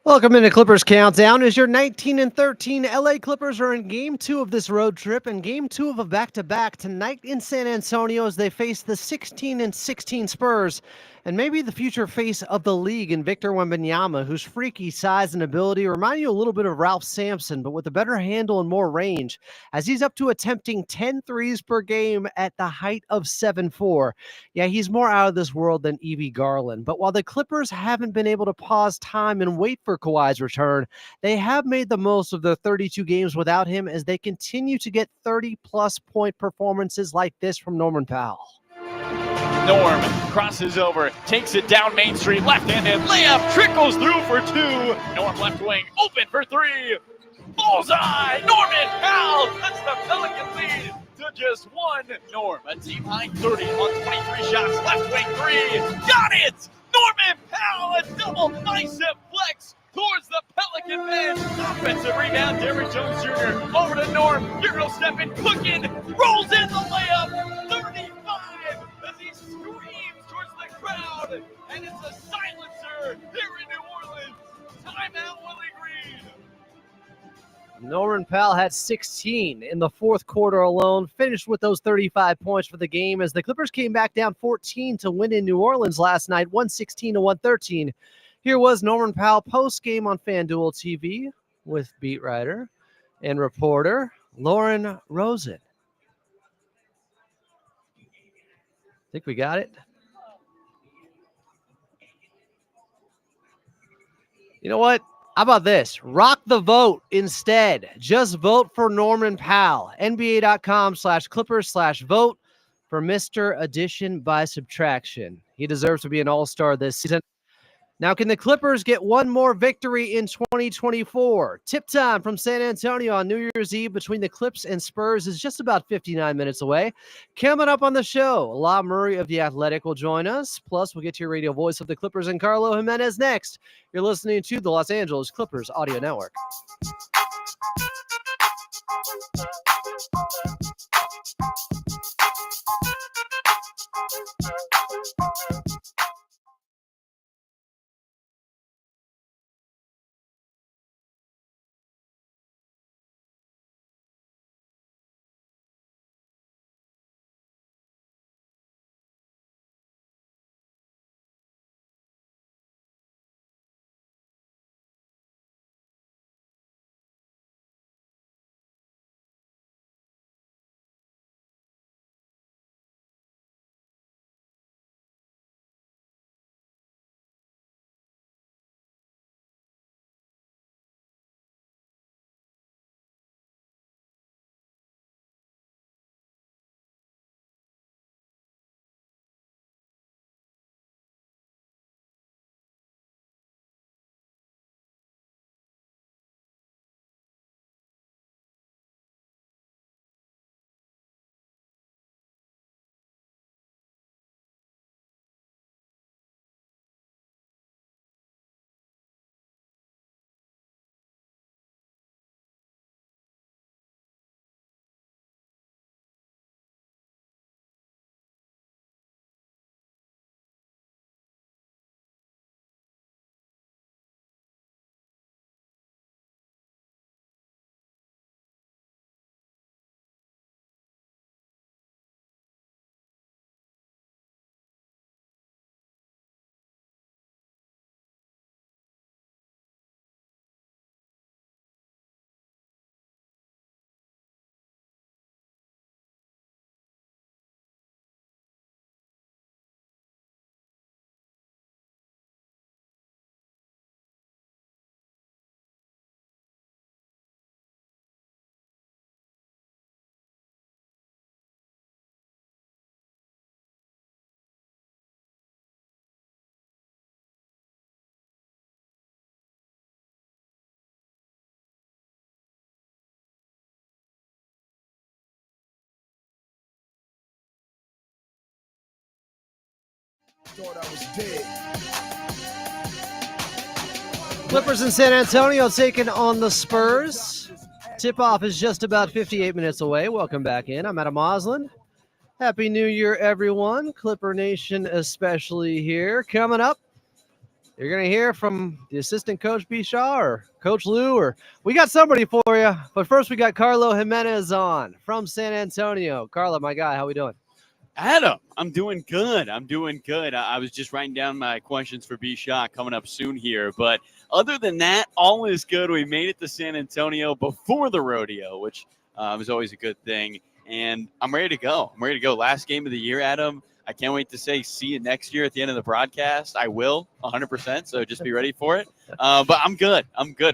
Welcome into Clippers Countdown. As your 19-13 LA Clippers are in Game 2 of this road trip and Game 2 of a back-to-back tonight in San Antonio as they face the 16-16 Spurs and maybe the future face of the league in Victor Wembanyama, whose freaky size and ability remind you a little bit of Ralph Sampson, but with a better handle and more range, as he's up to attempting 10 threes per game at the height of 7'4". Yeah, he's more out of this world than Evie Garland. But while the Clippers haven't been able to pause time and wait for Kawhi's return, they have made the most of their 32 games without him as they continue to get 30-plus point performances like this from Norman Powell. Norm crosses over, takes it down Main Street, left-handed layup, trickles through for two. Norm left wing, open for three. Bullseye! Norman Powell cuts the Pelican lead to just one. Norm, a team high 30 on 23 shots, left wing three. Got it! Norman Powell, a double bicep flex towards the Pelican bench. Offensive rebound, Derrick Jones Jr. over to Norm. Euro stepping, cooking, rolls in the layup. 35 as he screams towards the crowd. And it's a silencer here in New Orleans. Timeout, Willie Green. Norman Powell had 16 in the fourth quarter alone, finished with those 35 points for the game as the Clippers came back down 14 to win in New Orleans last night, 116-113. Here was Norman Powell post-game on FanDuel TV with beat writer and reporter Lauren Rosen. Think we got it? You know what? How about this? Rock the vote instead. Just vote for Norman Powell. NBA.com/Clippers/vote for Mr. Addition by Subtraction. He deserves to be an all-star this season. Now, can the Clippers get one more victory in 2024? Tip time from San Antonio on New Year's Eve between the Clips and Spurs is just about 59 minutes away. Coming up on the show, La Murray of The Athletic will join us. Plus, we'll get to your radio voice of the Clippers and Carlo Jimenez next. You're listening to the Los Angeles Clippers Audio Network. Thought I was dead. Clippers in San Antonio taking on the Spurs. Tip-off is just about 58 minutes away. Welcome back in. I'm Adam Osland. Happy New Year, everyone. Clipper Nation especially here. Coming up, You're going to hear from the assistant coach, B. Shaw, or Coach Lou, or we got somebody for you. But first, we got Carlo Jimenez on from San Antonio. Carlo, my guy, how we doing? Adam, I'm doing good. I was just writing down my questions for B. Shaw coming up soon here. But other than that, all is good. We made it to San Antonio before the rodeo, which was always a good thing. And I'm ready to go. Last game of the year, Adam. I can't wait to say see you next year at the end of the broadcast. I will, 100%, so just be ready for it. But I'm good.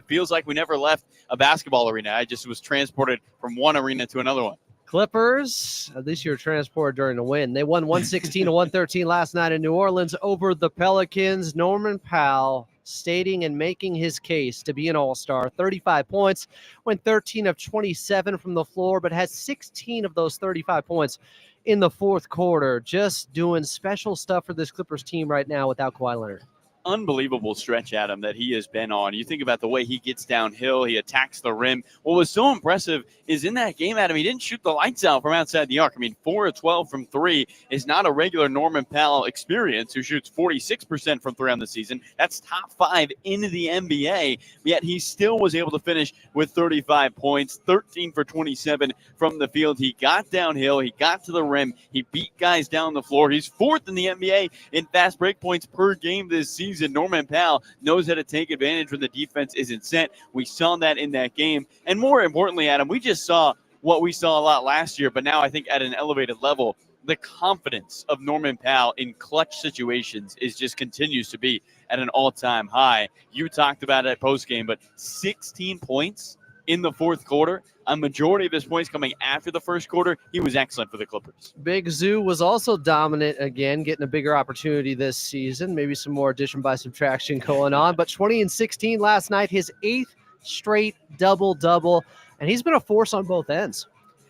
Feels like we never left a basketball arena. I just was transported from one arena to another one. Clippers, at least you were transported during the win. They won 116 to 113 last night in New Orleans over the Pelicans. Norman Powell stating and making his case to be an all-star. 35 points, went 13 of 27 from the floor, but had 16 of those 35 points in the fourth quarter. Just doing special stuff for this Clippers team right now without Kawhi Leonard. Unbelievable stretch, Adam, that he has been on. You think about the way he gets downhill, he attacks the rim. What was so impressive is in that game, Adam, he didn't shoot the lights out from outside the arc. I mean, 4 of 12 from 3 is not a regular Norman Powell experience, who shoots 46% from 3 on the season. That's top 5 in the NBA, yet he still was able to finish with 35 points, 13 for 27 from the field. He got downhill, he got to the rim, he beat guys down the floor. He's 4th in the NBA in fast break points per game this season. Norman Powell knows how to take advantage when the defense isn't set. We saw that in that game. And more importantly, Adam, we just saw what we saw a lot last year, but now I think at an elevated level, the confidence of Norman Powell in clutch situations just continues to be at an all-time high. You talked about it at postgame, but 16 points in the fourth quarter. A majority of his points coming after the first quarter. He was excellent for the Clippers. Big Zoo was also dominant again, getting a bigger opportunity this season. Maybe some more addition by subtraction going on. But 20 and 16 last night, his 8th straight double-double. And he's been a force on both ends.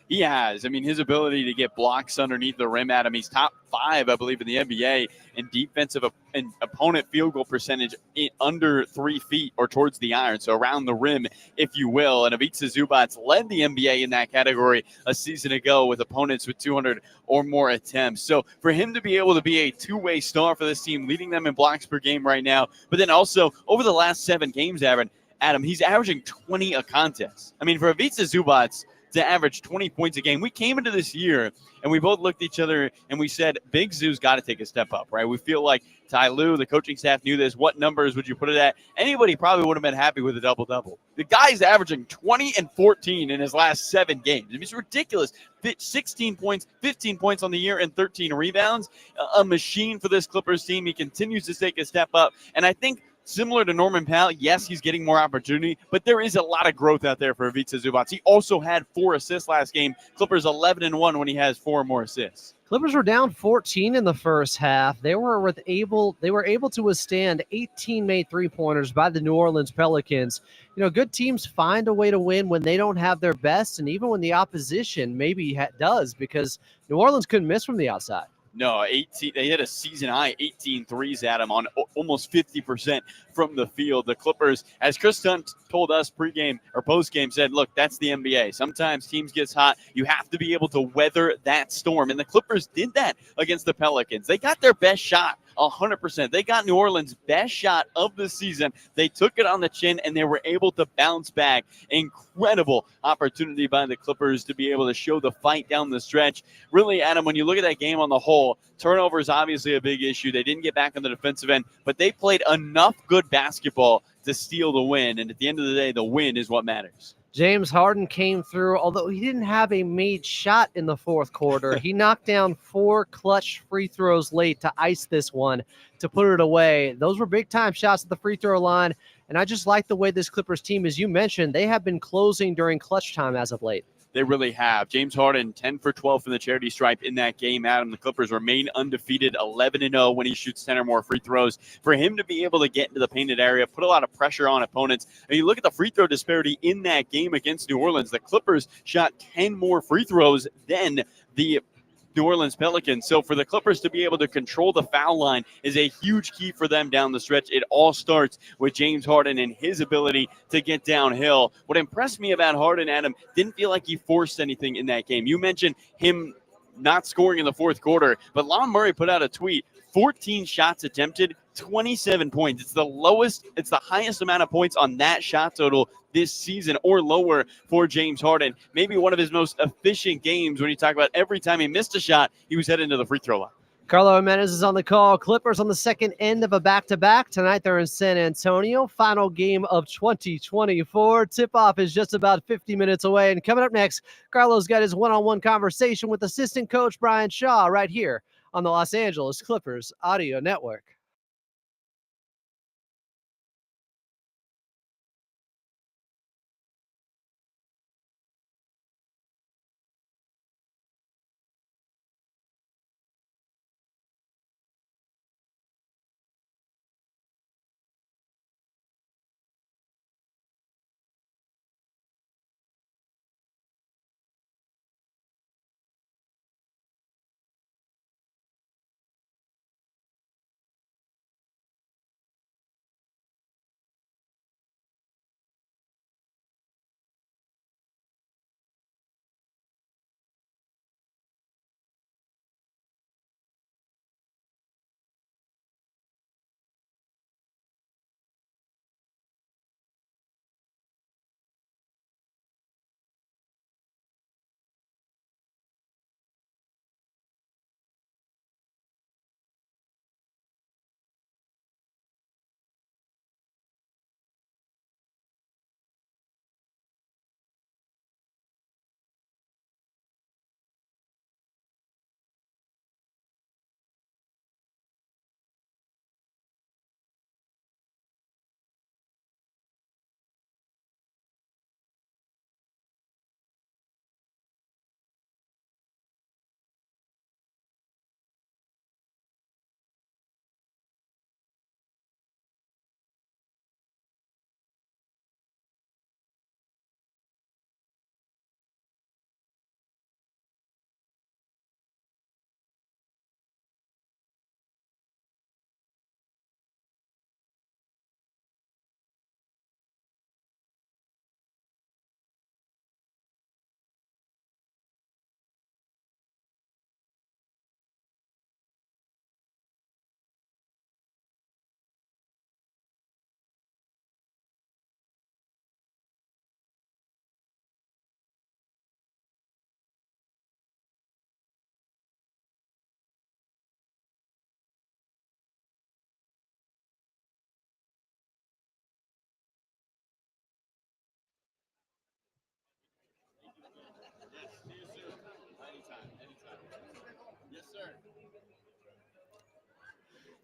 He has. I mean, his ability to get blocks underneath the rim, Adam, he's top 5, I believe, in the NBA in defensive and opponent field goal percentage under 3 feet or towards the iron, so around the rim, if you will. And Ivica Zubac led the NBA in that category a season ago with opponents with 200 or more attempts. So for him to be able to be a two-way star for this team, leading them in blocks per game right now, but then also over the last 7 games, Adam, he's averaging 20 a contest. I mean, for Ivica Zubac to average 20 points a game. We came into this year and we both looked at each other and we said, Big Zoo's got to take a step up, right? We feel like Ty Lue, the coaching staff, knew this. What numbers would you put it at? Anybody probably would have been happy with a double-double. The guy's averaging 20 and 14 in his last 7 games. I mean, it's ridiculous. 16 points, 15 points on the year, and 13 rebounds. A machine for this Clippers team. He continues to take a step up. And I think similar to Norman Powell, yes, he's getting more opportunity, but there is a lot of growth out there for Ivica Zubac. He also had 4 assists last game. Clippers 11-1 when he has 4 more assists. Clippers were down 14 in the first half. They were able to withstand 18 made three-pointers by the New Orleans Pelicans. You know, good teams find a way to win when they don't have their best, and even when the opposition maybe does, because New Orleans couldn't miss from the outside. No, 18. They hit a season-high 18 threes at him on almost 50% from the field. The Clippers, as Chris Dunn told us pregame or postgame, said, look, that's the NBA. Sometimes teams get hot. You have to be able to weather that storm. And the Clippers did that against the Pelicans. They got their best shot. 100%. They got New Orleans' best shot of the season. They took it on the chin, and they were able to bounce back. Incredible opportunity by the Clippers to be able to show the fight down the stretch. Really, Adam, when you look at that game on the whole, turnover is obviously a big issue. They didn't get back on the defensive end, but they played enough good basketball to steal the win. And at the end of the day, the win is what matters. James Harden came through, although he didn't have a made shot in the fourth quarter. He knocked down 4 clutch free throws late to ice this one, to put it away. Those were big-time shots at the free throw line, and I just like the way this Clippers team, as you mentioned, they have been closing during clutch time as of late. They really have. James Harden, 10 for 12 from the charity stripe in that game. Adam, the Clippers remain undefeated, 11-0 when he shoots 10 or more free throws. For him to be able to get into the painted area, put a lot of pressure on opponents. And you look at the free throw disparity in that game against New Orleans. The Clippers shot 10 more free throws than the New Orleans Pelicans. So for the Clippers to be able to control the foul line is a huge key for them down the stretch. It all starts with James Harden and his ability to get downhill. What impressed me about Harden, Adam, didn't feel like he forced anything in that game. You mentioned him not scoring in the fourth quarter, but Lon Murray put out a tweet, 14 shots attempted, 27 points. It's the highest amount of points on that shot total this season or lower for James Harden. Maybe one of his most efficient games when you talk about every time he missed a shot, he was heading to the free throw line. Carlo Jimenez is on the call. Clippers on the second end of a back-to-back. Tonight they're in San Antonio. Final game of 2024. Tip-off is just about 50 minutes away. And coming up next, Carlo's got his one-on-one conversation with assistant coach Brian Shaw right here on the Los Angeles Clippers Audio Network.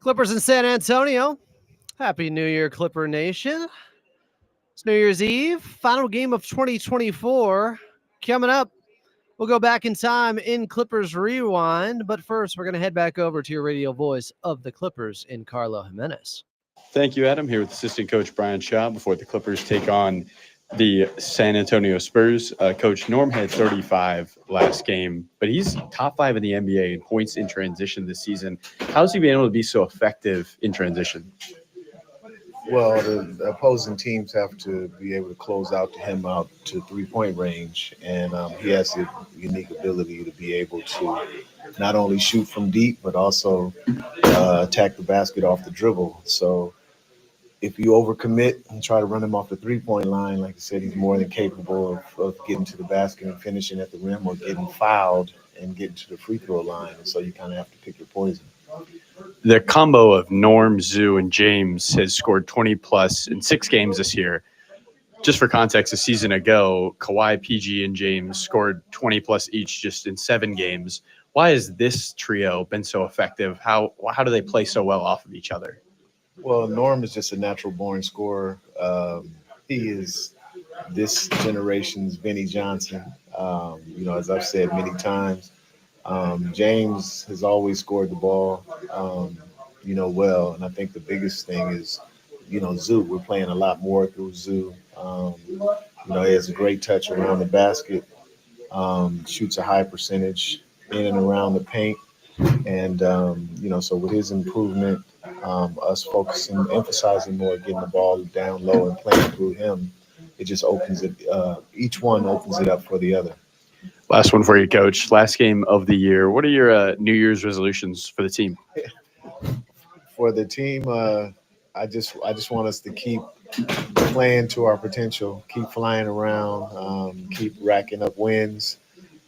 Clippers in San Antonio. Happy New Year, Clipper Nation. It's New Year's Eve, final game of 2024. Coming up, we'll go back in time in Clippers Rewind. But first, we're going to head back over to your radio voice of the Clippers in Carlo Jimenez. Thank you, Adam. Here with assistant coach Brian Shaw before the Clippers take on the San Antonio Spurs. Coach Norm had 35 last game, but he's top 5 in the NBA in points in transition this season. How's he been able to be so effective in transition? Well, the opposing teams have to be able to close out to him out to three-point range, and he has the unique ability to be able to not only shoot from deep, but also attack the basket off the dribble. So if you overcommit and try to run him off the three-point line, like I said, he's more than capable of getting to the basket and finishing at the rim or getting fouled and getting to the free throw line. And so you kind of have to pick your poison. The combo of Norm, Zoo, and James has scored 20-plus in 6 games this year. Just for context, a season ago, Kawhi, PG, and James scored 20-plus each just in 7 games. Why has this trio been so effective? How do they play so well off of each other? Well, Norm is just a natural-born scorer. He is this generation's Benny Johnson. As I've said many times, James has always scored the ball, well. And I think the biggest thing is, Zoo. We're playing a lot more through Zoo. He has a great touch around the basket, shoots a high percentage in and around the paint. And, so with his improvement, us emphasizing more, getting the ball down low and playing through him, it just opens it. Each one opens it up for the other. Last one for you, Coach. Last game of the year. What are your New Year's resolutions for the team? For the team, I just want us to keep playing to our potential, keep flying around, keep racking up wins,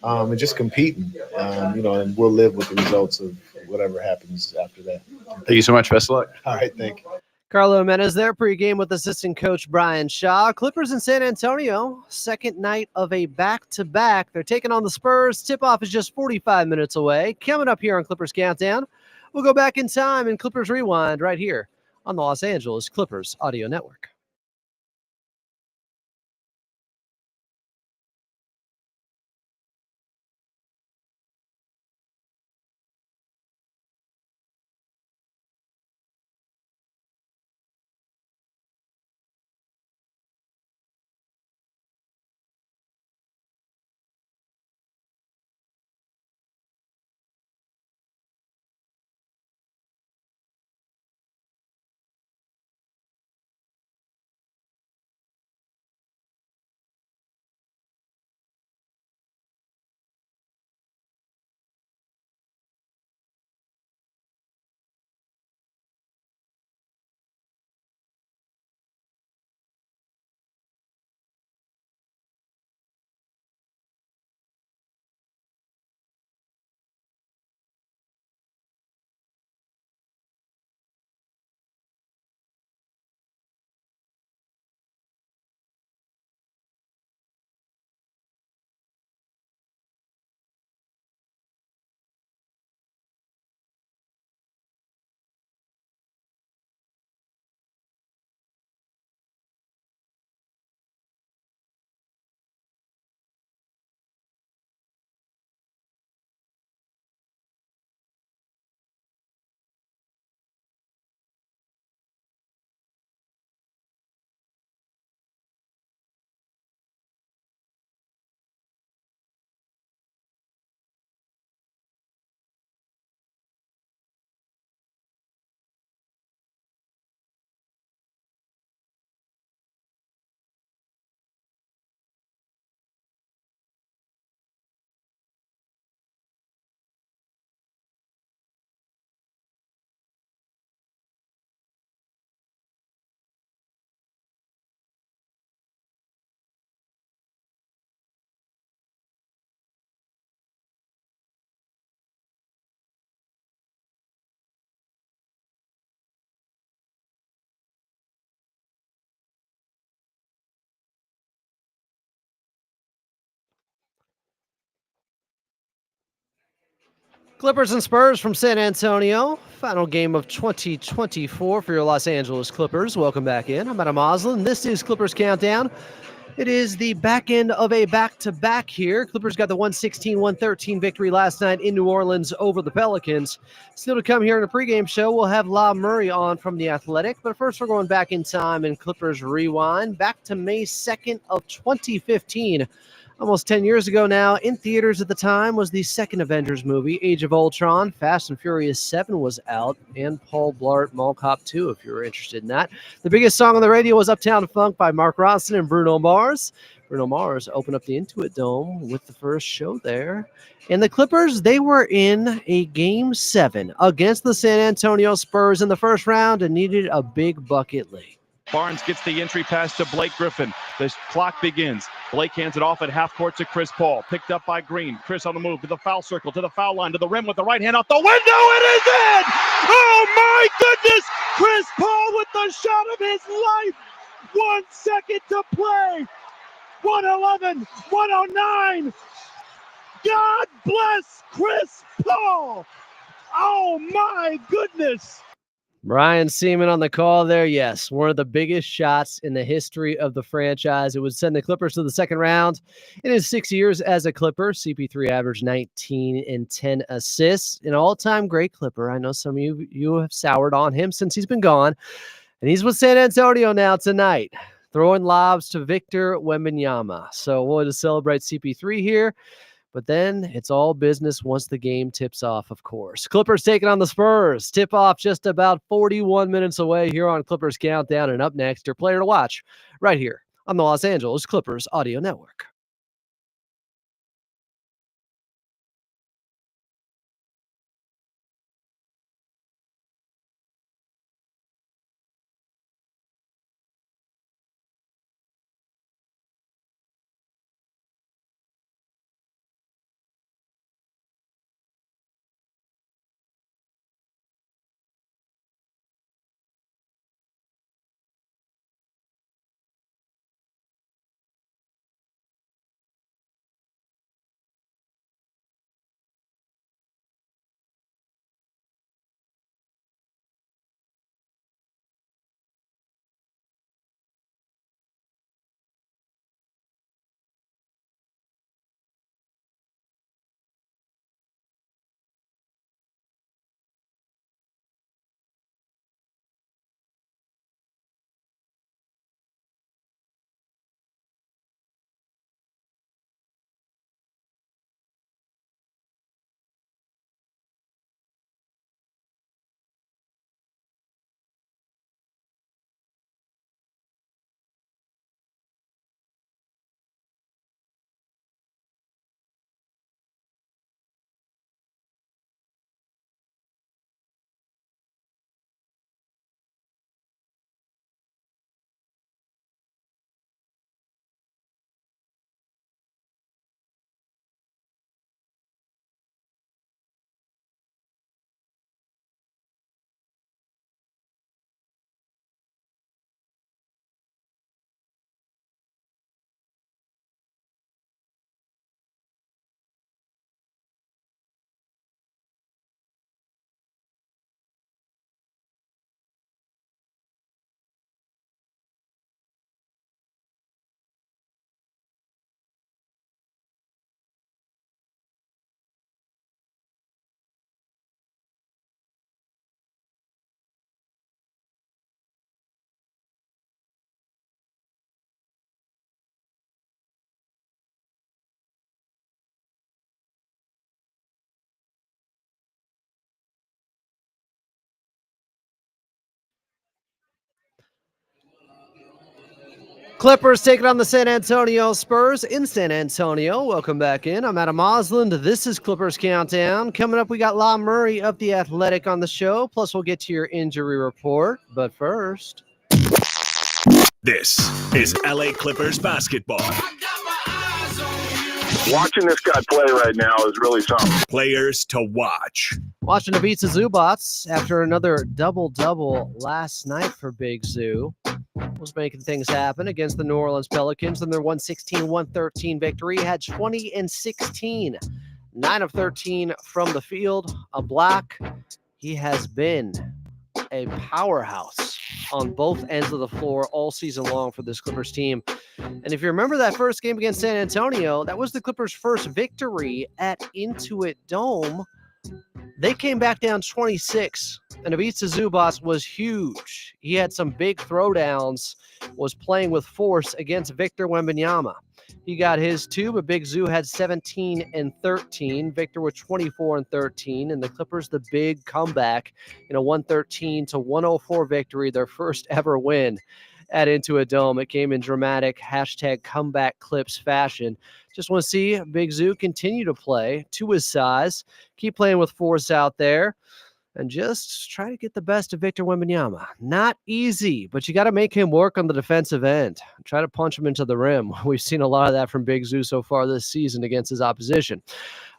and just competing. And we'll live with the results of whatever happens after that. Thank you so much. Best of luck. All right, thank you. Carlo Jimenez there pregame with assistant coach Brian Shaw. Clippers in San Antonio, second night of a back-to-back. They're taking on the Spurs. Tip-off is just 45 minutes away. Coming up here on Clippers Countdown, we'll go back in time and Clippers Rewind right here on the Los Angeles Clippers Audio Network. Clippers and Spurs from San Antonio. Final game of 2024 for your Los Angeles Clippers. Welcome back in. I'm Adam Oslin. This is Clippers Countdown. It is the back end of a back-to-back here. Clippers got the 116-113 victory last night in New Orleans over the Pelicans. Still to come here in the pregame show, we'll have La Murray on from The Athletic. But first, we're going back in time in Clippers Rewind, back to May 2nd of 2015. Almost 10 years ago now, in theaters at the time was the second Avengers movie, Age of Ultron. Fast and Furious 7 was out, and Paul Blart Mall Cop 2, if you were interested in that. The biggest song on the radio was Uptown Funk by Mark Ronson and Bruno Mars. Bruno Mars opened up the Intuit Dome with the first show there. And the Clippers, they were in a Game 7 against the San Antonio Spurs in the first round and needed a big bucket lead. Barnes gets the entry pass to Blake Griffin. The clock begins. Blake hands it off at half court to Chris Paul. Picked up by Green. Chris on the move to the foul circle, to the foul line, to the rim with the right hand off the window. It is in! Oh my goodness! Chris Paul with the shot of his life. 1 second to play. 111, 109. God bless Chris Paul. Oh my goodness. Brian Seaman on the call there. Yes, one of the biggest shots in the history of the franchise. It would send the Clippers to the second round. In his 6 years as a Clipper, CP3 averaged 19 and 10 assists. An all-time great Clipper. I know some of you have soured on him since he's been gone. And he's with San Antonio now tonight, throwing lobs to Victor Wembanyama. So we'll just celebrate CP3 here. But then it's all business once the game tips off, of course. Clippers taking on the Spurs. Tip off just about 41 minutes away here on Clippers Countdown. And up next, your player to watch right here on the Los Angeles Clippers Audio Network. Clippers taking on the San Antonio Spurs in San Antonio. Welcome back in. I'm Adam Osland. This is Clippers Countdown. Coming up, we got La Murray of The Athletic on the show. Plus, we'll get to your injury report. But first, this is LA Clippers basketball. Watching this guy play right now is really something. Players to watch. watching the Beats of Zubats after another double-double last night for Big Zoo. Was making things happen against the New Orleans Pelicans in their 116-113 victory. Had 20 and 16, 9 of 13 from the field, a block. He has been a powerhouse on both ends of the floor all season long for this Clippers team. And if you remember that first game against San Antonio, that was the Clippers' first victory at Intuit Dome. They came back down 26, and Ivica Zubac was huge. He had some big throwdowns, was playing with force against Victor Wembanyama. He got his too, but Big Zoo had 17 and 13. Victor with 24 and 13, and the Clippers the big comeback in a 113-104 victory, their first ever win at Intuit Dome. It came in dramatic #comeback clips fashion. Just want to see Big Zoo continue to play to his size, keep playing with force out there, and just try to get the best of Victor Wembanyama. Not easy, but you got to make him work on the defensive end. Try to punch him into the rim. We've seen a lot of that from Big Zoo so far this season against his opposition.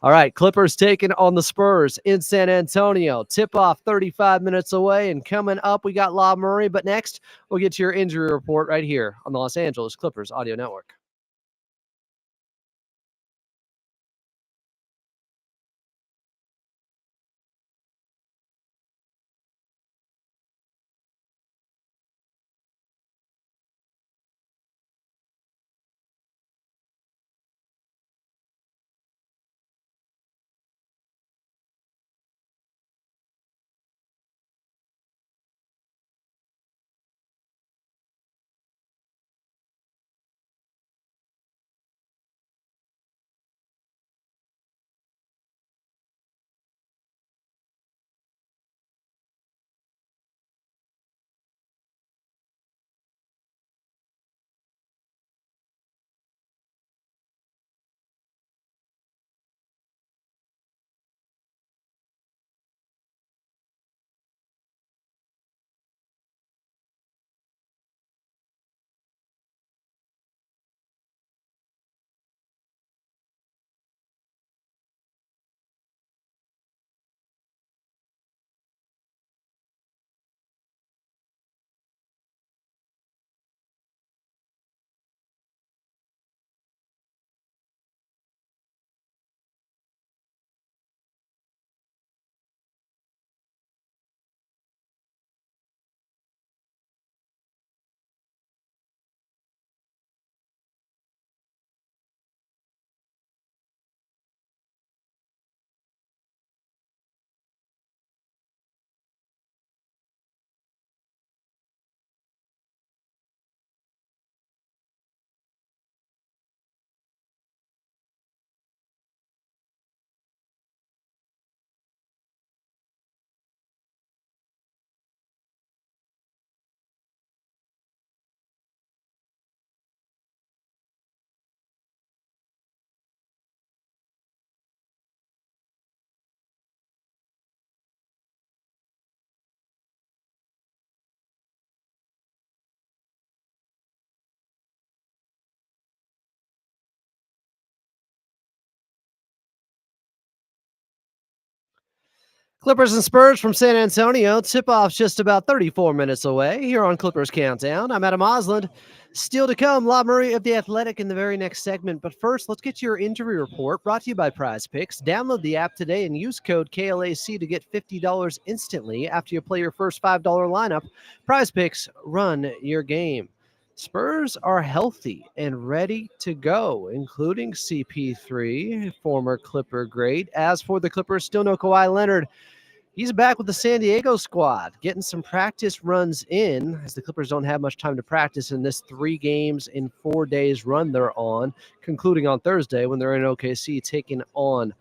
All right, Clippers taking on the Spurs in San Antonio. Tip-off 35 minutes away, and coming up, we got La Murray. But next, we'll get to your injury report right here on the Los Angeles Clippers Audio Network. Clippers and Spurs from San Antonio. Tip-off's just about 34 minutes away here on Clippers Countdown. I'm Adam Osland. Still to come, La Murray of The Athletic in the very next segment. But first, let's get to your injury report brought to you by Prize Picks. Download the app today and use code KLAC to get $50 instantly after you play your first $5 lineup. Prize Picks, run your game. Spurs are healthy and ready to go, including CP3, former Clipper great. As for the Clippers, still no Kawhi Leonard. He's back with the San Diego squad, getting some practice runs in, as the Clippers don't have much time to practice in this 3 games in 4 days run they're on, concluding on Thursday when they're in OKC taking on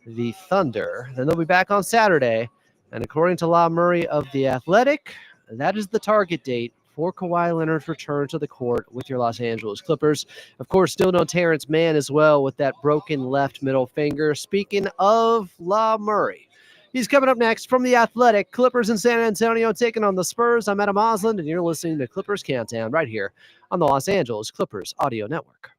the Thunder. Then they'll be back on Saturday, and according to La Murray of The Athletic, that is the target date before Kawhi Leonard's return to the court with your Los Angeles Clippers. Of course, still no Terrence Mann as well with that broken left middle finger. Speaking of La Murray, he's coming up next from The Athletic. Clippers in San Antonio taking on the Spurs. I'm Adam Osland, and you're listening to Clippers Countdown right here on the Los Angeles Clippers Audio Network.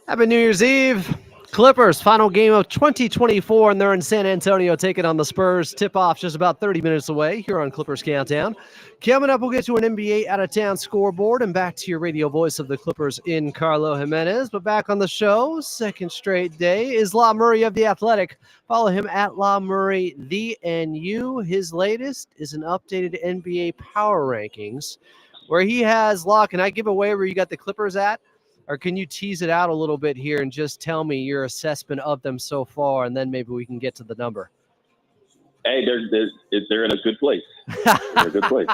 Happy New Year's Eve. Clippers, final game of 2024, and they're in San Antonio taking on the Spurs. Tip-off just about 30 minutes away here on Clippers Countdown. Coming up, we'll get to an NBA out-of-town scoreboard and back to your radio voice of the Clippers in Carlo Jimenez. But back on the show, second straight day, is La Murray of The Athletic. Follow him at La Murray, the NU. His latest is an updated NBA power rankings where he has, La, can I give away where you got the Clippers at? Or can you tease it out a little bit here and just tell me your assessment of them so far, and then maybe we can get to the number? Hey, they're in a good place. They're in a good place.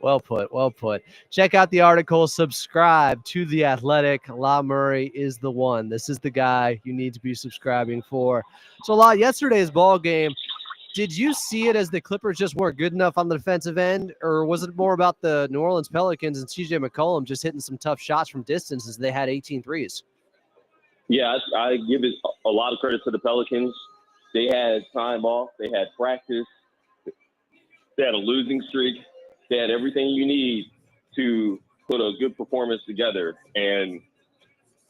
Well put, well put. Check out the article. Subscribe to The Athletic. La Murray is the one. This is the guy you need to be subscribing for. So, La, yesterday's ball game, did you see it as the Clippers just weren't good enough on the defensive end, or was it more about the New Orleans Pelicans and CJ McCollum just hitting some tough shots from distance as they had 18 threes? Yeah, I give it a lot of credit to the Pelicans. They had time off. They had practice. They had a losing streak. They had everything you need to put a good performance together. And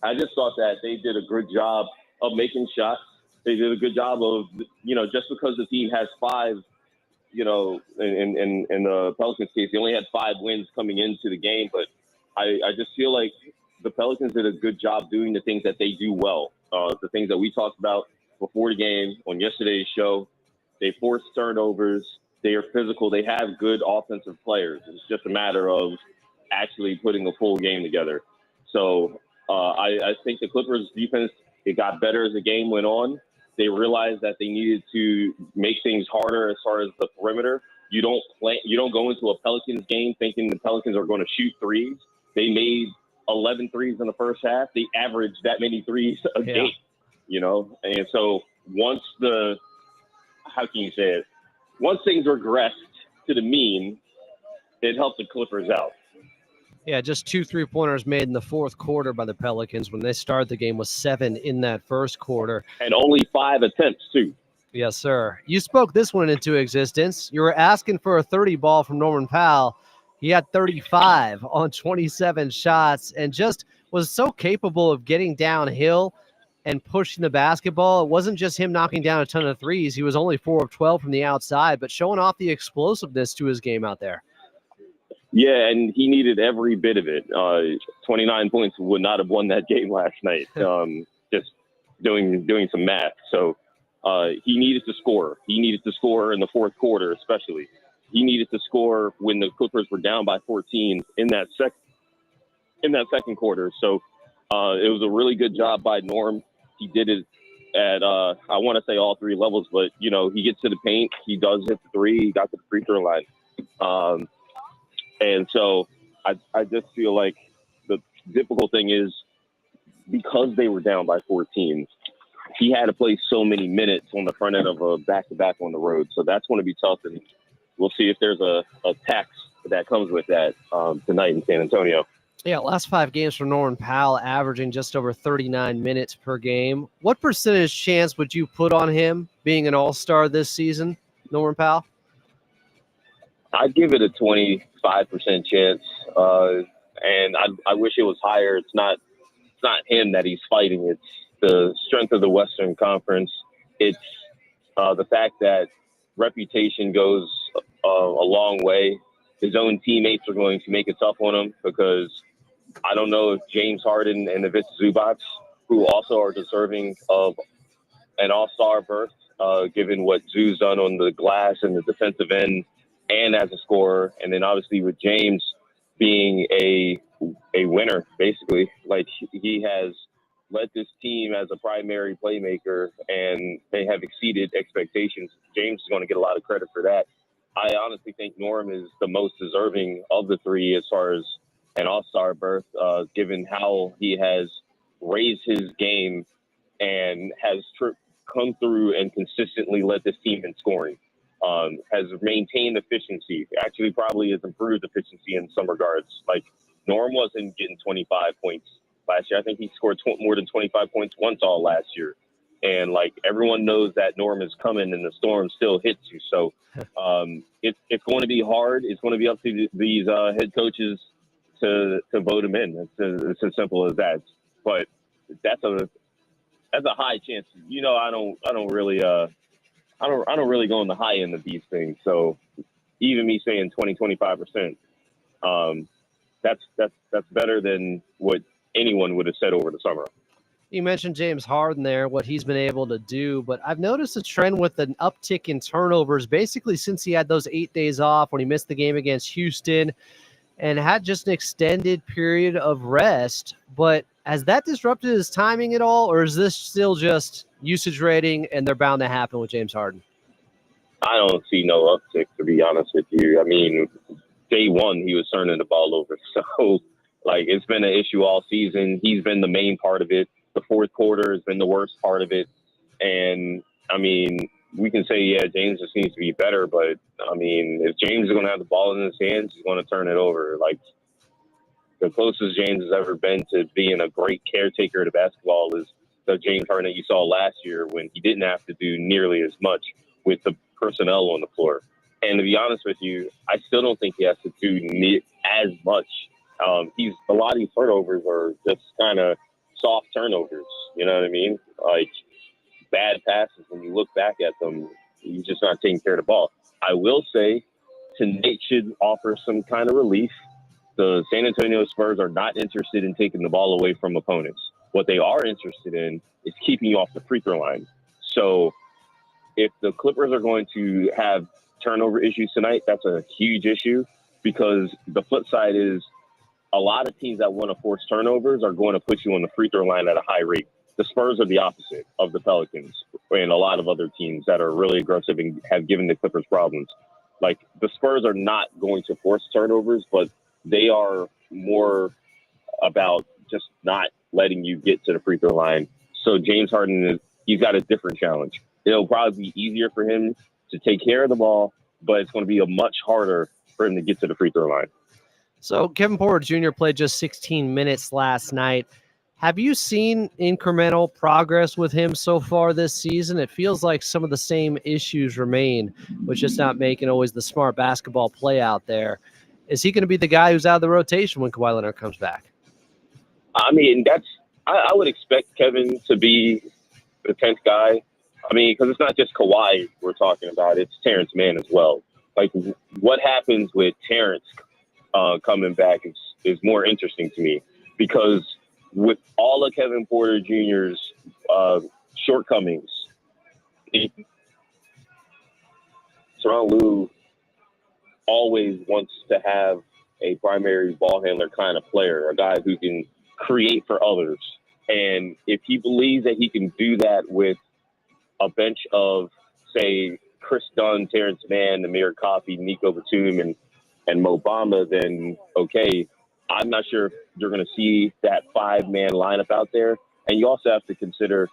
I just thought that they did a good job of making shots. They did a good job of, just because the team has five, in the Pelicans case, they only had 5 wins coming into the game. But I just feel like the Pelicans did a good job doing the things that they do well, the things that we talked about before the game on yesterday's show. They force turnovers. They are physical. They have good offensive players. It's just a matter of actually putting a full game together. So I think the Clippers defense, it got better as the game went on. They realized that they needed to make things harder as far as the perimeter. You don't go into a Pelicans game thinking the Pelicans are going to shoot threes. They made 11 threes in the first half. They averaged that many threes a game, And so once once things regressed to the mean, it helped the Clippers out. Yeah, just 2 3-pointers made in the fourth quarter by the Pelicans. When they started the game was 7 in that first quarter. And only 5 attempts, too. Yes, sir. You spoke this one into existence. You were asking for a 30 ball from Norman Powell. He had 35 on 27 shots and just was so capable of getting downhill and pushing the basketball. It wasn't just him knocking down a ton of threes. He was only 4 of 12 from the outside, but showing off the explosiveness to his game out there. Yeah, and he needed every bit of it. 29 points would not have won that game last night. Just doing some math. So he needed to score. He needed to score in the fourth quarter, especially. He needed to score when the Clippers were down by 14 in that second quarter. So it was a really good job by Norm. He did it at I want to say all 3 levels, but he gets to the paint. He does hit the 3. He got to the free throw line. And so I just feel like the difficult thing is because they were down by 14, he had to play so many minutes on the front end of a back-to-back on the road. So that's going to be tough, and we'll see if there's a tax that comes with that tonight in San Antonio. Yeah, last 5 games for Norman Powell, averaging just over 39 minutes per game. What percentage chance would you put on him being an all-star this season, Norman Powell? I'd give it a 25% chance, and I wish it was higher. It's not him that he's fighting. It's the strength of the Western Conference. It's the fact that reputation goes a long way. His own teammates are going to make it tough on him because I don't know if James Harden and Ivica Zubac, who also are deserving of an all-star berth, given what Zoo's done on the glass and the defensive end and as a scorer, and then obviously with James being a winner, basically. Like, he has led this team as a primary playmaker, and they have exceeded expectations. James is going to get a lot of credit for that. I honestly think Norm is the most deserving of the 3 as far as an all-star berth, given how he has raised his game and has come through and consistently led this team in scoring. Has maintained efficiency, actually probably has improved efficiency in some regards. Like, Norm wasn't getting 25 points last year. I think he scored more than 25 points once all last year. And, like, everyone knows that Norm is coming and the storm still hits you. So it's going to be hard. It's going to be up to these head coaches to vote him in. It's as simple as that. But that's a high chance. I don't really go on the high end of these things. So even me saying 20-25%, that's better than what anyone would have said over the summer. You mentioned James Harden there, what he's been able to do, but I've noticed a trend with an uptick in turnovers basically since he had those 8 days off when he missed the game against Houston and had just an extended period of rest. But has that disrupted his timing at all, or is this still just usage rating and they're bound to happen with James Harden? I don't see no uptick, to be honest with you. I mean, day one, he was turning the ball over. So, like, it's been an issue all season. He's been the main part of it. The fourth quarter has been the worst part of it. And, I mean, we can say, yeah, James just needs to be better. But, I mean, if James is going to have the ball in his hands, he's going to turn it over. Like, the closest James has ever been to being a great caretaker to basketball is the James Harden that you saw last year when he didn't have to do nearly as much with the personnel on the floor. And to be honest with you, I still don't think he has to do as much. A lot of these turnovers are just kind of soft turnovers. You know what I mean? Like, bad passes. When you look back at them, he's just not taking care of the ball. I will say tonight should offer some kind of relief. The San Antonio Spurs are not interested in taking the ball away from opponents. What they are interested in is keeping you off the free throw line. So if the Clippers are going to have turnover issues tonight, that's a huge issue, because the flip side is a lot of teams that want to force turnovers are going to put you on the free throw line at a high rate. The Spurs are the opposite of the Pelicans and a lot of other teams that are really aggressive and have given the Clippers problems. Like, the Spurs are not going to force turnovers, but they are more about just not letting you get to the free throw line. So James Harden, he's got a different challenge. It'll probably be easier for him to take care of the ball, but it's going to be much harder for him to get to the free throw line. So Kevin Porter Jr. played just 16 minutes last night. Have you seen incremental progress with him so far this season? It feels like some of the same issues remain, with just not making always the smart basketball play out there. Is he going to be the guy who's out of the rotation when Kawhi Leonard comes back? I mean, I would expect Kevin to be the 10th guy. I mean, because it's not just Kawhi we're talking about; it's Terrence Mann as well. Like, what happens with Terrence coming back is more interesting to me, because with all of Kevin Porter Jr.'s shortcomings, Tyronn Lue always wants to have a primary ball handler kind of player, a guy who can create for others. And if he believes that he can do that with a bench of, say, Chris Dunn, Terrence Mann, Amir Coffey, Nico Batum, and Mo Bamba, then okay, I'm not sure if you're going to see that 5-man lineup out there. And you also have to consider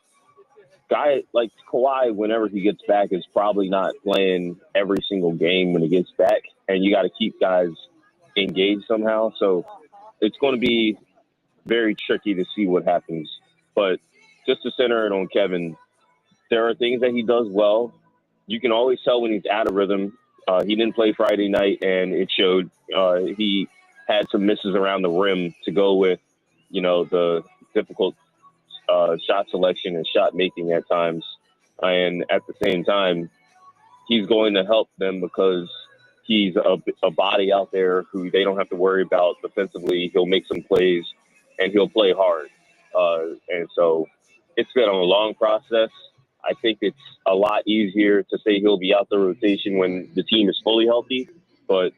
guy like Kawhi, whenever he gets back, is probably not playing every single game when he gets back, and you got to keep guys engaged somehow. So it's going to be very tricky to see what happens. But just to center it on Kevin, there are things that he does well. You can always tell when he's out of rhythm. He didn't play Friday night, and it showed. He had some misses around the rim to go with, the difficult shot selection and shot making at times. And at the same time, he's going to help them because he's a body out there who they don't have to worry about defensively. He'll make some plays, and he'll play hard. And so it's been a long process. I think it's a lot easier to say he'll be out the rotation when the team is fully healthy, but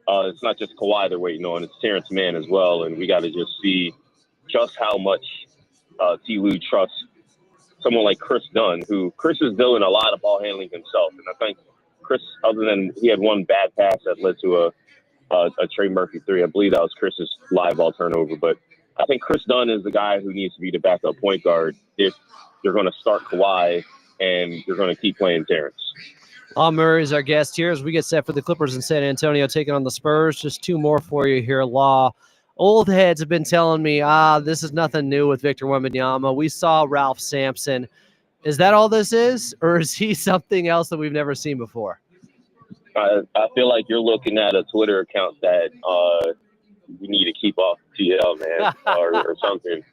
it's not just Kawhi they're waiting on. It's Terrence Mann as well, and we got to just see just how much T. Lue trusts someone like Chris Dunn, who Chris is doing a lot of ball handling himself. And I think Chris, other than he had one bad pass that led to a Trey Murphy 3, I believe that was Chris's live ball turnover, but I think Chris Dunn is the guy who needs to be the backup point guard if you're going to start Kawhi and you're going to keep playing Terrence. Law Murray is our guest here as we get set for the Clippers in San Antonio taking on the Spurs. Just two more for you here, Law. Old heads have been telling me, this is nothing new with Victor Wembanyama. We saw Ralph Sampson. Is that all this is, or is he something else that we've never seen before? I feel like you're looking at a Twitter account that we need to keep off TL, man, or something.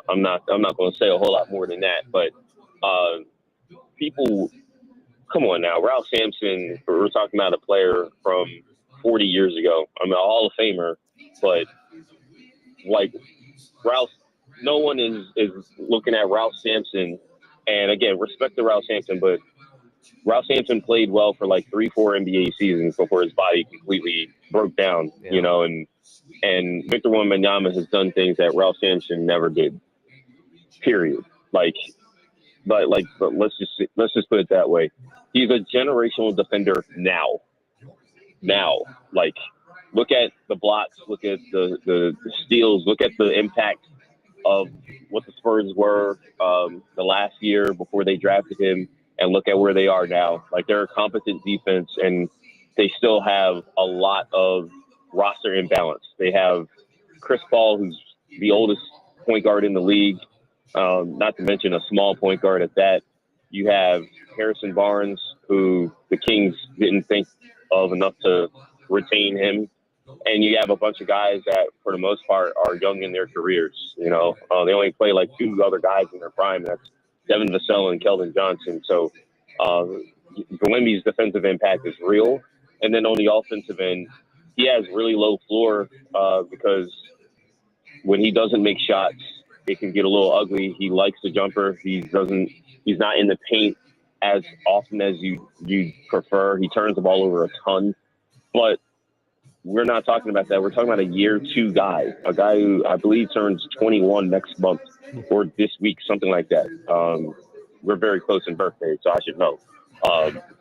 I'm not going to say a whole lot more than that, but people, come on now. Ralph Sampson, we're talking about a player from 40 years ago. I'm a Hall of Famer, but like Ralph, no one is looking at Ralph Sampson. And again, respect to Ralph Sampson, but Ralph Sampson played well for like 3-4 NBA seasons before his body completely broke down, and Victor Wembanyama has done things that Ralph Sampson never did. Period. But let's just put it that way. He's a generational defender now. Like, look at the blocks, look at the steals, look at the impact of what the Spurs were the last year before they drafted him, and look at where they are now. Like, they're a competent defense, and they still have a lot of roster imbalance. They have Chris Paul, who's the oldest point guard in the league, not to mention a small point guard at that. You have Harrison Barnes, who the Kings didn't think of enough to retain him. And you have a bunch of guys that, for the most part, are young in their careers. They only play like two other guys in their prime. That's Devin Vassell and Keldon Johnson. So Wemby's defensive impact is real. And then on the offensive end, he has really low floor because when he doesn't make shots, it can get a little ugly. He likes the jumper. He's not in the paint as often as you prefer. He turns the ball over a ton. But we're not talking about that. We're talking about a year 2 guy, a guy who I believe turns 21 next month or this week, something like that. We're very close in birthday, so I should know.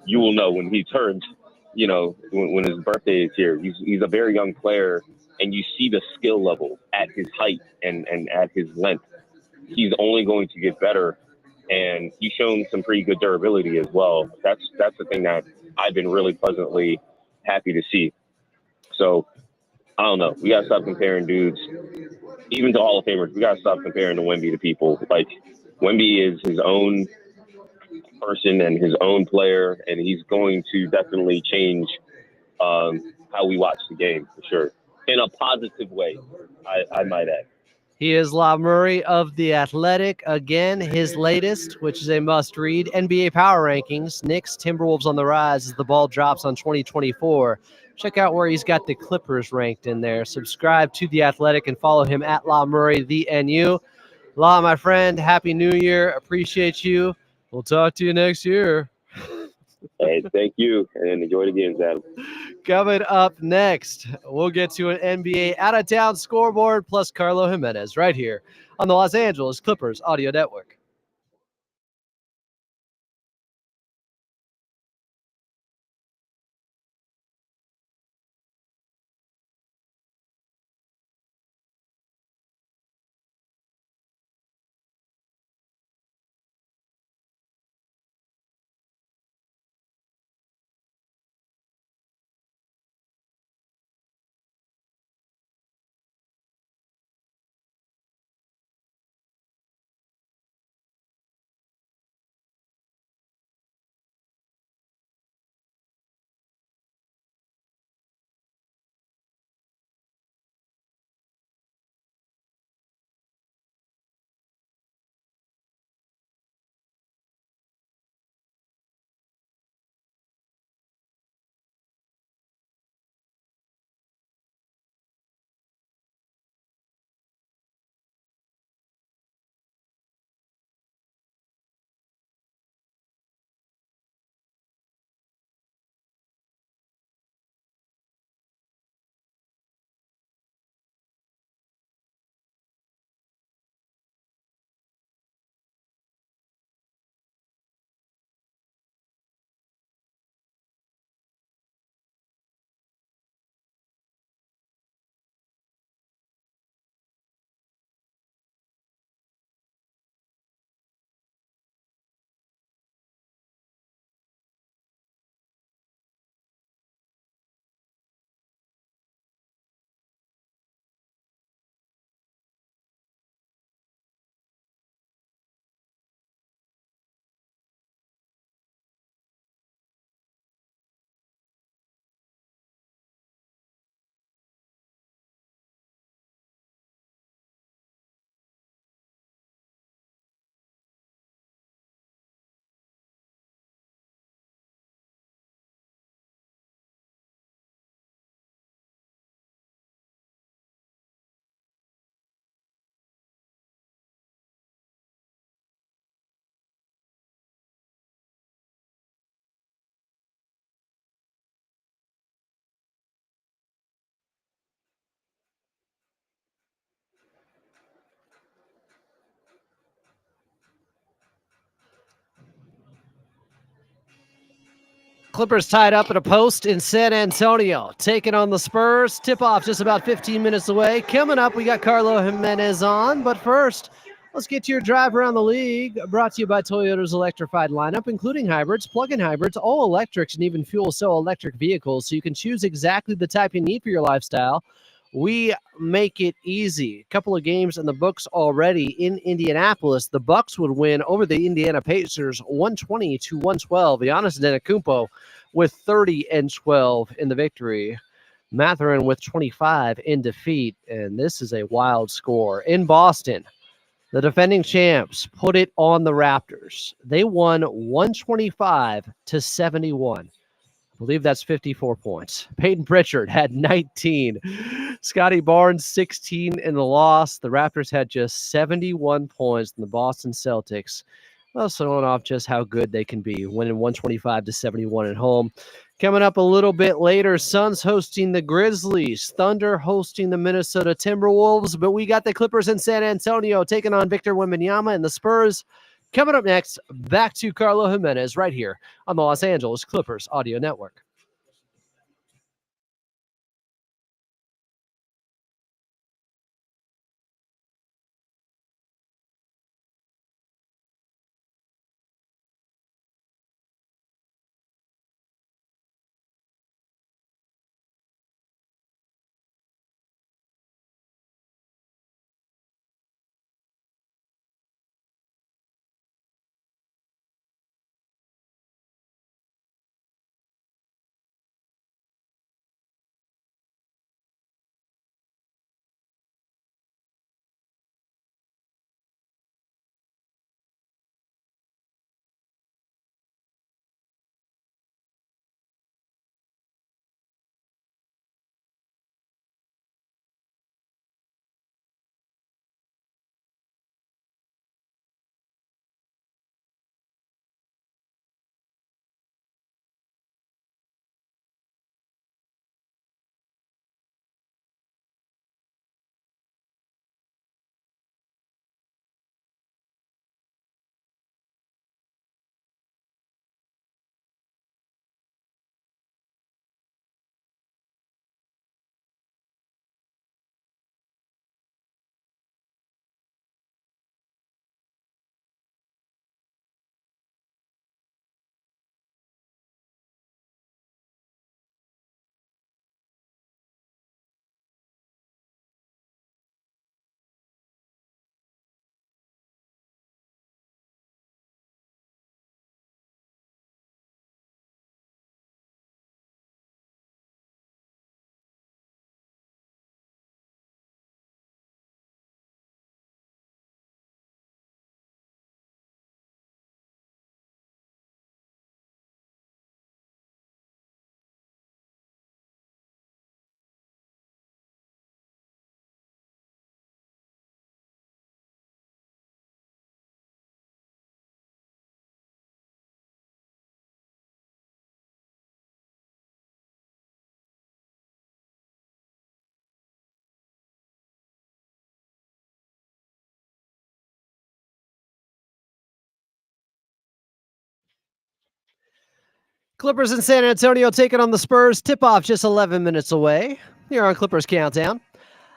You will know when he turns, when his birthday is here. He's a very young player, and you see the skill level at his height and at his length. He's only going to get better, and he's shown some pretty good durability as well. That's the thing that I've been really pleasantly happy to see. So I don't know. We got to stop comparing dudes, even to Hall of Famers. We got to stop comparing to Wemby to people. Like, Wemby is his own person and his own player, and he's going to definitely change how we watch the game for sure, in a positive way, I might add. He is La Murray of The Athletic. Again, his latest, which is a must-read, NBA Power Rankings. Knicks, Timberwolves on the rise as the ball drops on 2024. Check out where he's got the Clippers ranked in there. Subscribe to The Athletic and follow him at La Murray, the NU. La, my friend, Happy New Year. Appreciate you. We'll talk to you next year. Hey, thank you, and enjoy the games, Adam. Coming up next, we'll get to an NBA out-of-town scoreboard plus Carlo Jimenez right here on the Los Angeles Clippers Audio Network. Clippers tied up at a post in San Antonio, taking on the Spurs. Tip-off just about 15 minutes away. Coming up, we got Carlo Jimenez on. But first, let's get to your drive around the league. Brought to you by Toyota's electrified lineup, including hybrids, plug-in hybrids, all electrics, and even fuel cell electric vehicles. So you can choose exactly the type you need for your lifestyle. We make it easy. A couple of games in the books already in Indianapolis. The Bucks would win over the Indiana Pacers 120-112. Giannis Antetokounmpo with 30 and 12 in the victory. Mathurin with 25 in defeat. And this is a wild score. In Boston, the defending champs put it on the Raptors. They won 125-71. I believe that's 54 points. Peyton Pritchard had 19. Scotty Barnes, 16 in the loss. The Raptors had just 71 points, and the Boston Celtics, well, showing off just how good they can be, winning 125-71 at home. Coming up a little bit later, Suns hosting the Grizzlies, Thunder hosting the Minnesota Timberwolves, but we got the Clippers in San Antonio taking on Victor Wembanyama and the Spurs. Coming up next, back to Carlo Jimenez right here on the Los Angeles Clippers Audio Network. Clippers in San Antonio taking on the Spurs. Tip-off just 11 minutes away. Here on Clippers Countdown.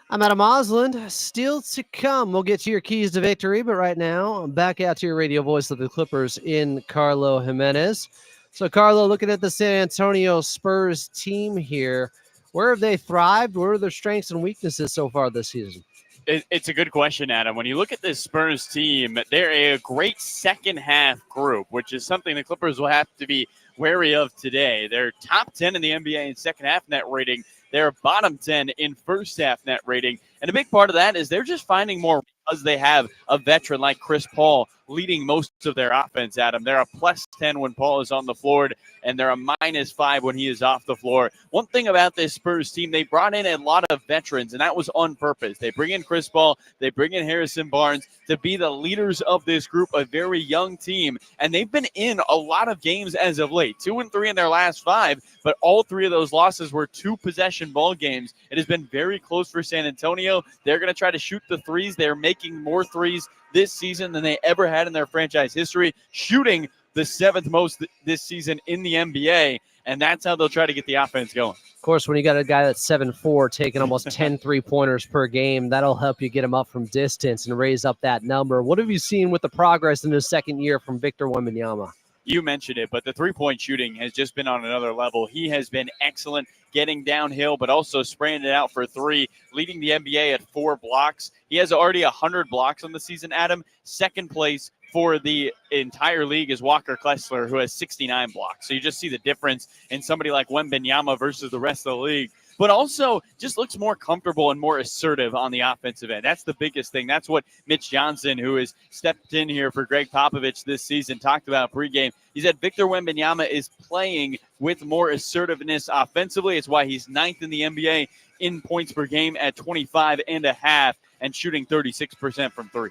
I'm Adam Osland. Still to come, we'll get to your keys to victory, but right now, I'm back out to your radio voice of the Clippers in Carlo Jimenez. So, Carlo, looking at the San Antonio Spurs team here, where have they thrived? What are their strengths and weaknesses so far this season? It's a good question, Adam. When you look at this Spurs team, they're a great second half group, which is something the Clippers will have to be wary of today. They're top 10 in the NBA in second half net rating. They're bottom 10 in first half net rating. And a big part of that is they're just finding more because they have a veteran like Chris Paul leading most of their offense, Adam. They're a plus 10 when Paul is on the floor, and they're a minus 5 when he is off the floor. One thing about this Spurs team, they brought in a lot of veterans, and that was on purpose. They bring in Chris Paul, they bring in Harrison Barnes to be the leaders of this group, a very young team, and they've been in a lot of games as of late, 2-3 in their last 5, but all 3 of those losses were 2-possession ball games. It has been very close for San Antonio. They're going to try to shoot the threes. They're making more threes this season than they ever had in their franchise history, shooting the 7th most this season in the NBA, and that's how they'll try to get the offense going. Of course, when you got a guy that's 7'4", taking almost 10 3-pointers per game, that'll help you get him up from distance and raise up that number. What have you seen with the progress in his second year from Victor Wembanyama? You mentioned it, but the three-point shooting has just been on another level. He has been excellent getting downhill, but also spraying it out for 3, leading the NBA at 4 blocks. He has already 100 blocks on the season, Adam. Second place for the entire league is Walker Kessler, who has 69 blocks. So you just see the difference in somebody like Wembanyama versus the rest of the league. But also just looks more comfortable and more assertive on the offensive end. That's the biggest thing. That's what Mitch Johnson, who has stepped in here for Greg Popovich this season, talked about pregame. He said Victor Wembanyama is playing with more assertiveness offensively. It's why he's 9th in the NBA in points per game at 25.5 and shooting 36% from 3.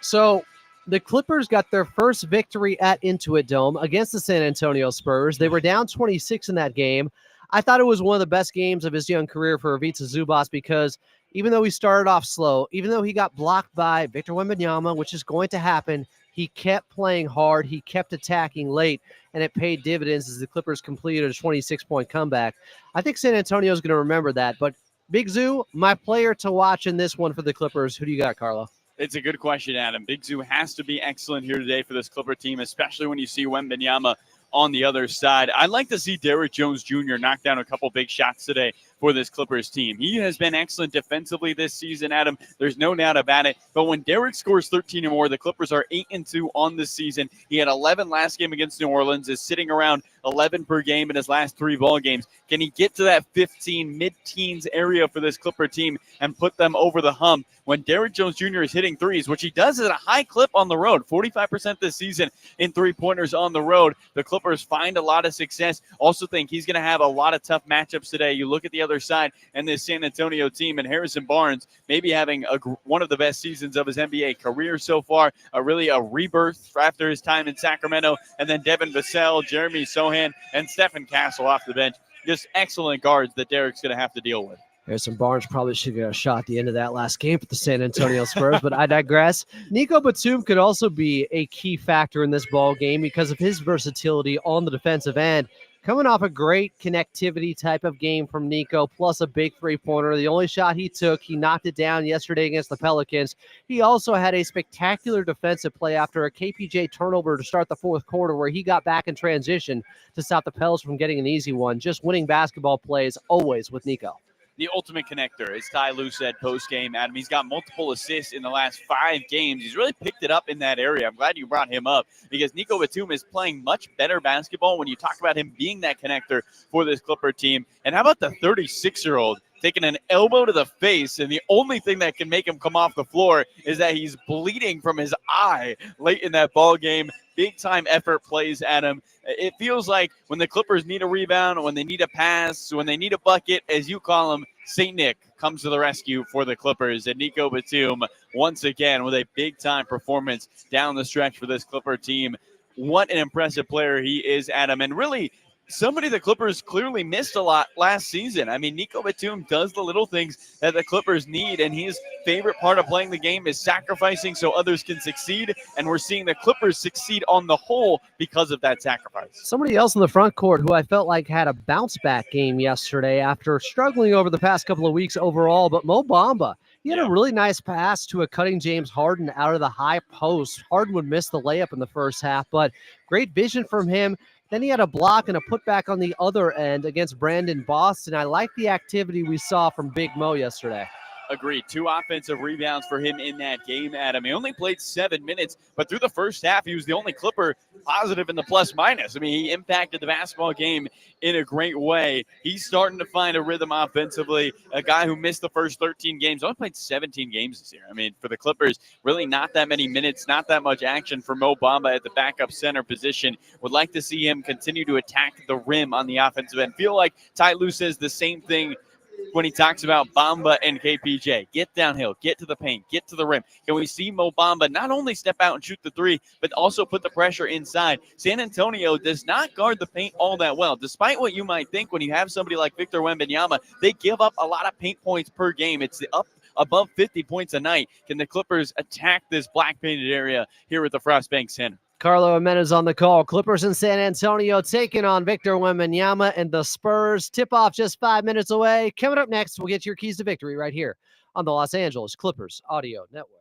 So the Clippers got their first victory at Intuit Dome against the San Antonio Spurs. They were down 26 in that game. I thought it was one of the best games of his young career for Ivica Zubac because even though he started off slow, even though he got blocked by Victor Wembanyama, which is going to happen, he kept playing hard. He kept attacking late, and it paid dividends as the Clippers completed a 26-point comeback. I think San Antonio is going to remember that. But Big Zoo, my player to watch in this one for the Clippers. Who do you got, Carlo? It's a good question, Adam. Big Zoo has to be excellent here today for this Clipper team, especially when you see Wembanyama on the other side. I'd like to see Derrick Jones Jr. knock down a couple big shots today for this Clippers team. He has been excellent defensively this season, Adam. There's no doubt about it. But when Derrick scores 13 or more, the Clippers are 8-2 on this season. He had 11 last game against New Orleans, is sitting around 11 per game in his last 3 ball games. Can he get to that 15 mid-teens area for this Clipper team and put them over the hump? When Derrick Jones Jr. is hitting threes, which he does at a high clip on the road, 45% this season in 3-pointers on the road, the Clippers find a lot of success. Also think he's going to have a lot of tough matchups today. You look at the other side and this San Antonio team, and Harrison Barnes maybe having one of the best seasons of his NBA career so far, really a rebirth after his time in Sacramento, and then Devin Vassell, Jeremy Sohan, and Stephen Castle off the bench. Just excellent guards that Derrick's going to have to deal with. Harrison Barnes probably should get a shot at the end of that last game for the San Antonio Spurs, but I digress. Nico Batum could also be a key factor in this ball game because of his versatility on the defensive end. Coming off a great connectivity type of game from Nico, plus a big 3-pointer. The only shot he took, he knocked it down yesterday against the Pelicans. He also had a spectacular defensive play after a KPJ turnover to start the 4th quarter where he got back in transition to stop the Pels from getting an easy one. Just winning basketball plays always with Nico. The ultimate connector, as Ty Lue said post-game, Adam. He's got multiple assists in the last 5 games. He's really picked it up in that area. I'm glad you brought him up because Nico Batum is playing much better basketball when you talk about him being that connector for this Clipper team. And how about the 36-year-old taking an elbow to the face, and the only thing that can make him come off the floor is that he's bleeding from his eye late in that ball game. Big-time effort plays, Adam. It feels like when the Clippers need a rebound, when they need a pass, when they need a bucket, as you call him, St. Nick comes to the rescue for the Clippers. And Nico Batum, once again, with a big-time performance down the stretch for this Clipper team. What an impressive player he is, Adam. And really, somebody the Clippers clearly missed a lot last season. I mean, Nico Batum does the little things that the Clippers need, and his favorite part of playing the game is sacrificing so others can succeed, and we're seeing the Clippers succeed on the whole because of that sacrifice. Somebody else in the front court who I felt like had a bounce-back game yesterday after struggling over the past couple of weeks overall, but Mo Bamba. He had a really nice pass to a cutting James Harden out of the high post. Harden would miss the layup in the first half, but great vision from him. Then he had a block and a putback on the other end against Brandon Boston. I like the activity we saw from Big Mo yesterday. Agreed. 2 offensive rebounds for him in that game, Adam. He only played 7 minutes, but through the first half, he was the only Clipper positive in the plus-minus. I mean, he impacted the basketball game in a great way. He's starting to find a rhythm offensively. A guy who missed the first 13 games, only played 17 games this year. I mean, for the Clippers, really not that many minutes, not that much action for Mo Bamba at the backup center position. Would like to see him continue to attack the rim on the offensive end. Feel like Ty Lue says the same thing when he talks about Bamba and KPJ. Get downhill, get to the paint, get to the rim. Can we see Mo Bamba not only step out and shoot the three, but also put the pressure inside? San Antonio does not guard the paint all that well. Despite what you might think when you have somebody like Victor Wembanyama, they give up a lot of paint points per game. It's up above 50 points a night. Can the Clippers attack this black painted area here at the Frostbank Center? Carlo Jimenez on the call. Clippers in San Antonio taking on Victor Wembanyama and the Spurs. Tip-off just 5 minutes away. Coming up next, we'll get your keys to victory right here on the Los Angeles Clippers Audio Network.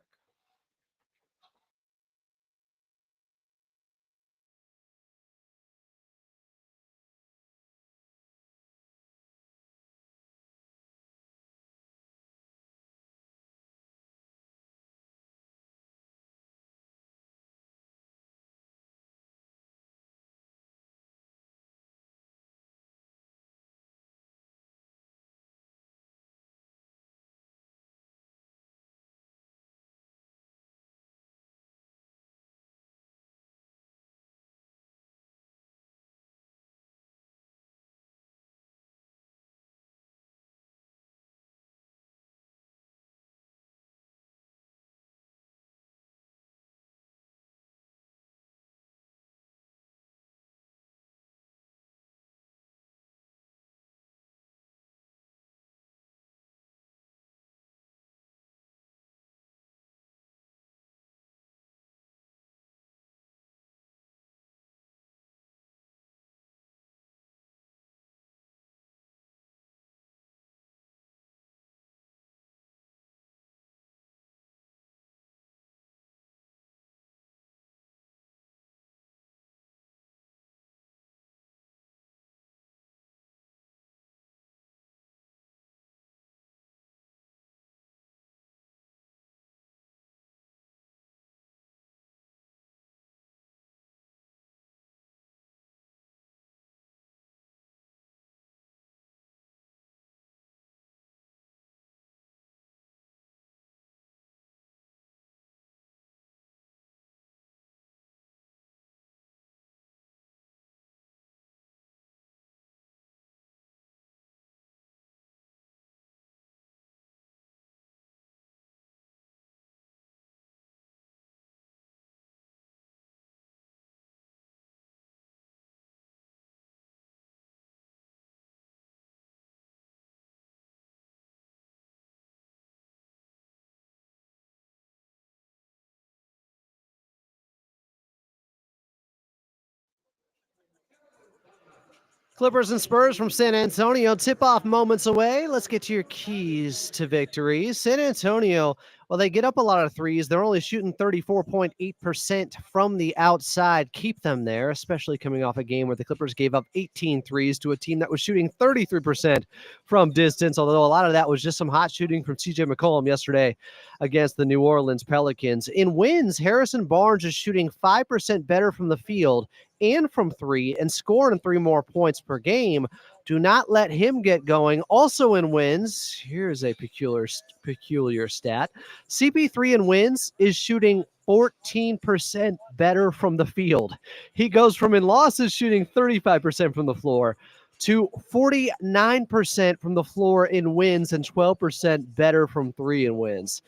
Clippers and Spurs from San Antonio. Tip-off moments away. Let's get to your keys to victory. San Antonio, well, they get up a lot of threes. They're only shooting 34.8% from the outside. Keep them there, especially coming off a game where the Clippers gave up 18 threes to a team that was shooting 33% from distance, although a lot of that was just some hot shooting from CJ McCollum yesterday against the New Orleans Pelicans. In wins, Harrison Barnes is shooting 5% better from the field and from three and scoring 3 more points per game. Do not let him get going. Also in wins, here's a peculiar stat. CP3 in wins is shooting 14% better from the field. He goes from in losses shooting 35% from the floor to 49% from the floor in wins and 12% better from three in wins.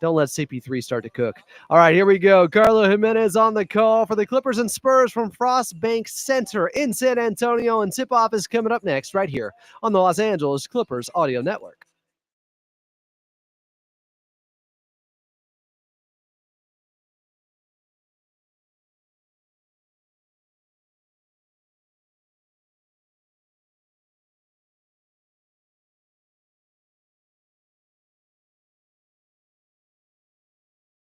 Don't let CP3 start to cook. All right, here we go. Carlo Jimenez on the call for the Clippers and Spurs from Frost Bank Center in San Antonio, and tip-off is coming up next right here on the Los Angeles Clippers Audio Network.